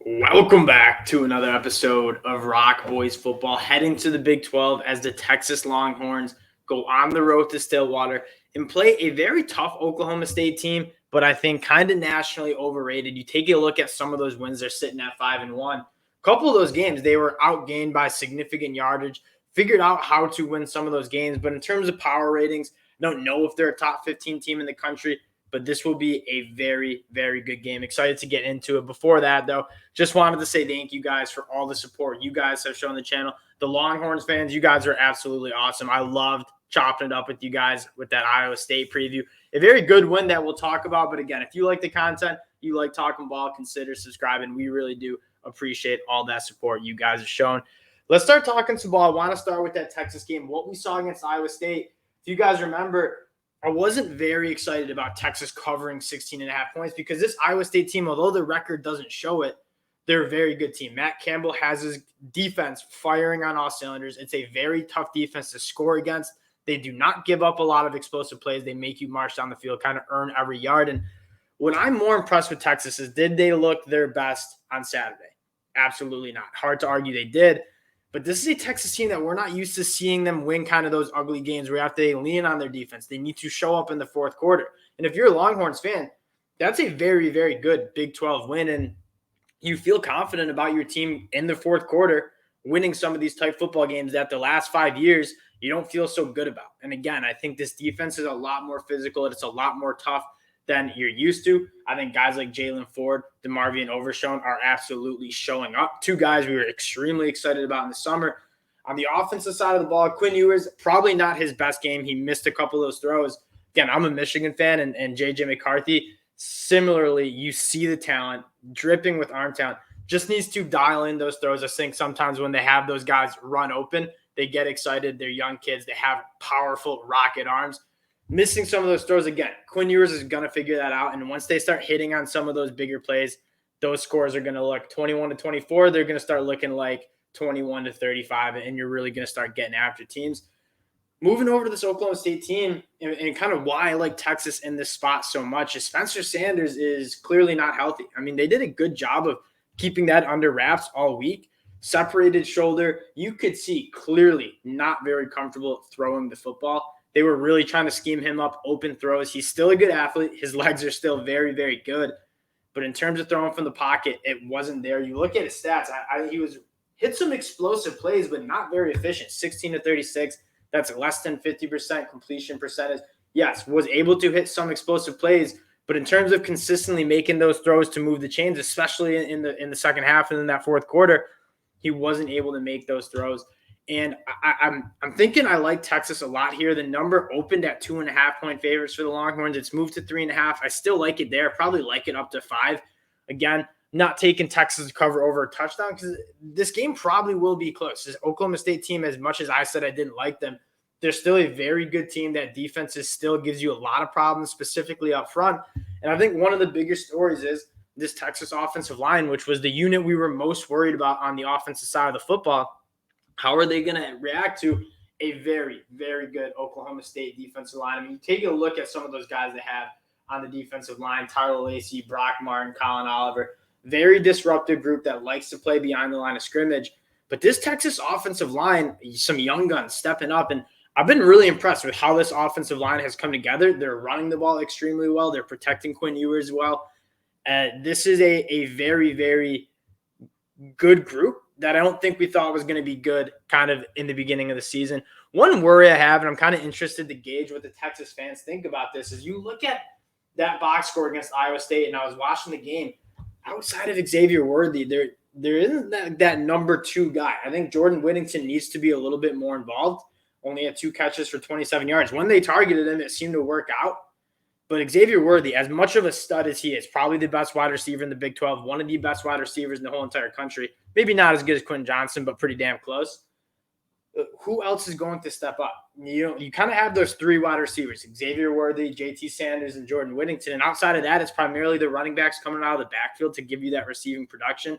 Welcome back to another episode of ROC Boys football, heading to the Big 12 as the Texas Longhorns go on the road to Stillwater and play a very tough Oklahoma State team, but I think kind of nationally overrated. You take a look at some of those wins, they're sitting at 5-1. A couple of those games, they were outgained by significant yardage, figured out how to win some of those games, but in terms of power ratings, I don't know if they're a top 15 team in the country, but this will be a very, very good game. Excited to get into it. Before that, though, just wanted to say thank you guys for all the support you guys have shown the channel. The Longhorns fans, you guys are absolutely awesome. I loved chopping it up with you guys with that Iowa State preview. A very good win that we'll talk about. But again, if you like the content, you like talking ball, consider subscribing. We really do appreciate all that support you guys have shown. Let's start talking some ball. I want to start with that Texas game, what we saw against Iowa State. If you guys remember, I wasn't very excited about Texas covering 16.5 points because this Iowa State team, although the record doesn't show it, they're a very good team. Matt Campbell has his defense firing on all cylinders. It's a very tough defense to score against. They do not give up a lot of explosive plays. They make you march down the field, kind of earn every yard. And what I'm more impressed with Texas is, did they look their best on Saturday? Absolutely not. Hard to argue they did. But this is a Texas team that we're not used to seeing them win kind of those ugly games where after they lean on their defense, they need to show up in the fourth quarter. And if you're a Longhorns fan, that's a very, very good Big 12 win. And you feel confident about your team in the fourth quarter winning some of these tight football games that the last 5 years you don't feel so good about. And again, I think this defense is a lot more physical. It's a lot more tough than you're used to. I think guys like Jalen Ford, DeMarvion Overshown are absolutely showing up. Two guys we were extremely excited about in the summer. On the offensive side of the ball, Quinn Ewers, probably not his best game. He missed a couple of those throws. Again, I'm a Michigan fan, and J.J. McCarthy, similarly, you see the talent, dripping with arm talent, just needs to dial in those throws. I think sometimes when they have those guys run open, they get excited. They're young kids. They have powerful rocket arms. Missing some of those throws again. Quinn Ewers is going to figure that out. And once they start hitting on some of those bigger plays, those scores are going to look 21-24. They're going to start looking like 21-35, and you're really going to start getting after teams. Moving over to this Oklahoma State team, and kind of why I like Texas in this spot so much is Spencer Sanders is clearly not healthy. I mean, they did a good job of keeping that under wraps all week. Separated shoulder. You could see clearly not very comfortable throwing the football. They were really trying to scheme him up, open throws. He's still a good athlete. His legs are still very, very good. But in terms of throwing from the pocket, it wasn't there. You look at his stats. He was hit some explosive plays, but not very efficient. 16-36. That's less than 50% completion percentage. Yes, was able to hit some explosive plays, but in terms of consistently making those throws to move the chains, especially in the second half and in that fourth quarter, he wasn't able to make those throws. And I'm thinking I like Texas a lot here. The number opened at 2.5-point favorites for the Longhorns. It's moved to 3.5. I still like it there. Probably like it up to 5. Again, not taking Texas to cover over a touchdown because this game probably will be close. This Oklahoma State team, as much as I said I didn't like them, they're still a very good team. That defense still gives you a lot of problems, specifically up front. And I think one of the biggest stories is this Texas offensive line, which was the unit we were most worried about on the offensive side of the football. How are they going to react to a very, very good Oklahoma State defensive line? I mean, you take a look at some of those guys they have on the defensive line, Tyler Lacey, Brock Martin, Colin Oliver, very disruptive group that likes to play behind the line of scrimmage. But this Texas offensive line, some young guns stepping up, and I've been really impressed with how this offensive line has come together. They're running the ball extremely well. They're protecting Quinn Ewers well. This is a very, very good group that I don't think we thought was going to be good kind of in the beginning of the season. One worry I have, and I'm kind of interested to gauge what the Texas fans think about this, is you look at that box score against Iowa State, and I was watching the game. Outside of Xavier Worthy, there isn't that number 2 guy. I think Jordan Whittington needs to be a little bit more involved. Only had 2 catches for 27 yards. When they targeted him, it seemed to work out. But Xavier Worthy, as much of a stud as he is, probably the best wide receiver in the Big 12, one of the best wide receivers in the whole entire country. Maybe not as good as Quentin Johnson, but pretty damn close. Who else is going to step up? You kind of have those 3 wide receivers, Xavier Worthy, JT Sanders, and Jordan Whittington. And outside of that, it's primarily the running backs coming out of the backfield to give you that receiving production.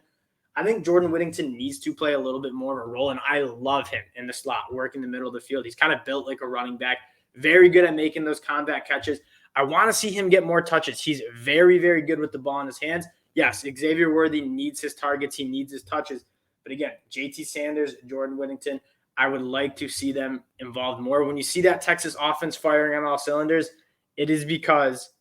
I think Jordan Whittington needs to play a little bit more of a role, and I love him in the slot, working the middle of the field. He's kind of built like a running back, very good at making those combat catches. I want to see him get more touches. He's very, very good with the ball in his hands. Yes, Xavier Worthy needs his targets. He needs his touches. But again, JT Sanders, Jordan Whittington, I would like to see them involved more. When you see that Texas offense firing on all cylinders, it is because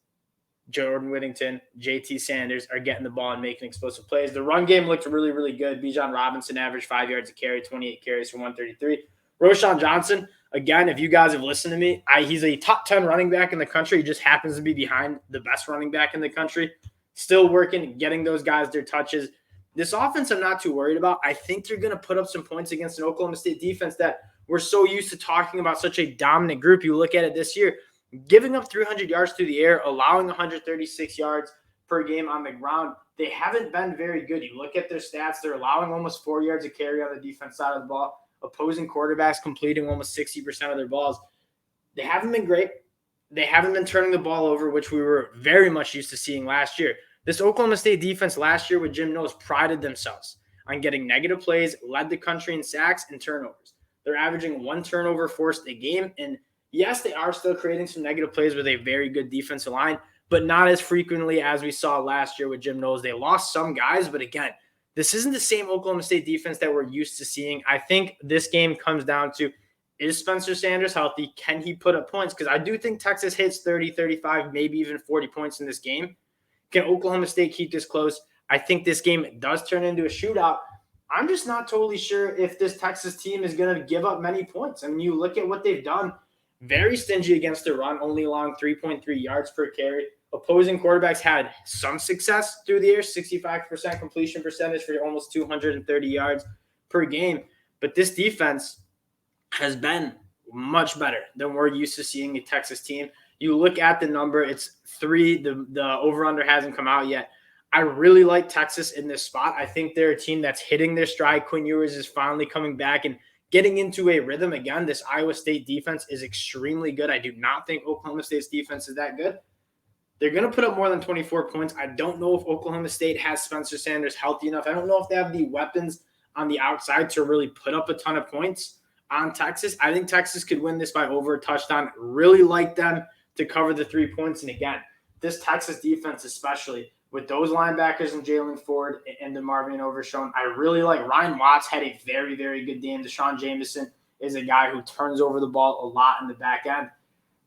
Jordan Whittington, JT Sanders are getting the ball and making explosive plays. The run game looked really, really good. Bijan Robinson averaged 5 yards a carry, 28 carries for 133. Roschon Johnson, again, if you guys have listened to me, he's a top 10 running back in the country. He just happens to be behind the best running back in the country. Still working, getting those guys their touches. This offense I'm not too worried about. I think they're going to put up some points against an Oklahoma State defense that we're so used to talking about, such a dominant group. You look at it this year, giving up 300 yards through the air, allowing 136 yards per game on the ground. They haven't been very good. You look at their stats, they're allowing almost 4 yards a carry on the defense side of the ball. Opposing quarterbacks completing almost 60% of their balls. They haven't been great. They haven't been turning the ball over, which we were very much used to seeing last year. This Oklahoma State defense last year with Jim Knowles prided themselves on getting negative plays, led the country in sacks and turnovers. They're averaging 1 turnover forced a game. And yes, they are still creating some negative plays with a very good defensive line, but not as frequently as we saw last year with Jim Knowles. They lost some guys, but again, this isn't the same Oklahoma State defense that we're used to seeing. I think this game comes down to, is Spencer Sanders healthy? Can he put up points? Because I do think Texas hits 30, 35, maybe even 40 points in this game. Can Oklahoma State keep this close? I think this game does turn into a shootout. I'm just not totally sure if this Texas team is going to give up many points. I mean, you look at what they've done. Very stingy against the run, only allowing 3.3 yards per carry. Opposing quarterbacks had some success through the air, 65% completion percentage for almost 230 yards per game. But this defense has been much better than we're used to seeing a Texas team. You look at the number, it's 3. The over-under hasn't come out yet. I really like Texas in this spot. I think they're a team that's hitting their stride. Quinn Ewers is finally coming back and getting into a rhythm again. This Iowa State defense is extremely good. I do not think Oklahoma State's defense is that good. They're going to put up more than 24 points. I don't know if Oklahoma State has Spencer Sanders healthy enough. I don't know if they have the weapons on the outside to really put up a ton of points on Texas. I think Texas could win this by over a touchdown. Really like them to cover the 3 points. And again, this Texas defense, especially with those linebackers and Jalen Ford and DeMarvion Overshown, I really like. Ryan Watts had a very, very good game. Deshaun Jameson is a guy who turns over the ball a lot in the back end.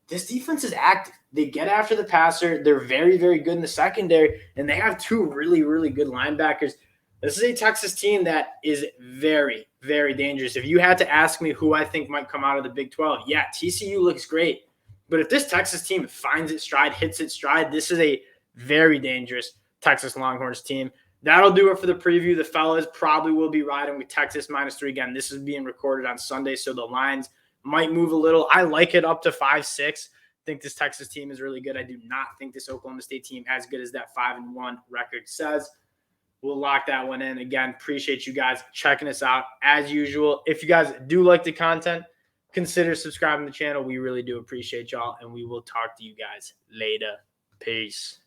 This defense is active. They get after the passer. They're very, very good in the secondary, and they have 2 really, really good linebackers. This is a Texas team that is very, very dangerous. If you had to ask me who I think might come out of the Big 12, yeah, TCU looks great. But if this Texas team finds its stride, hits its stride, this is a very dangerous Texas Longhorns team. That'll do it for the preview. The fellas probably will be riding with Texas -3. Again, this is being recorded on Sunday, so the lines might move a little. I like it up to 5-6. I think this Texas team is really good. I do not think this Oklahoma State team as good as that 5-1 record says. We'll lock that one in. Again, appreciate you guys checking us out as usual. If you guys do like the content, consider subscribing to the channel. We really do appreciate y'all, and we will talk to you guys later. Peace.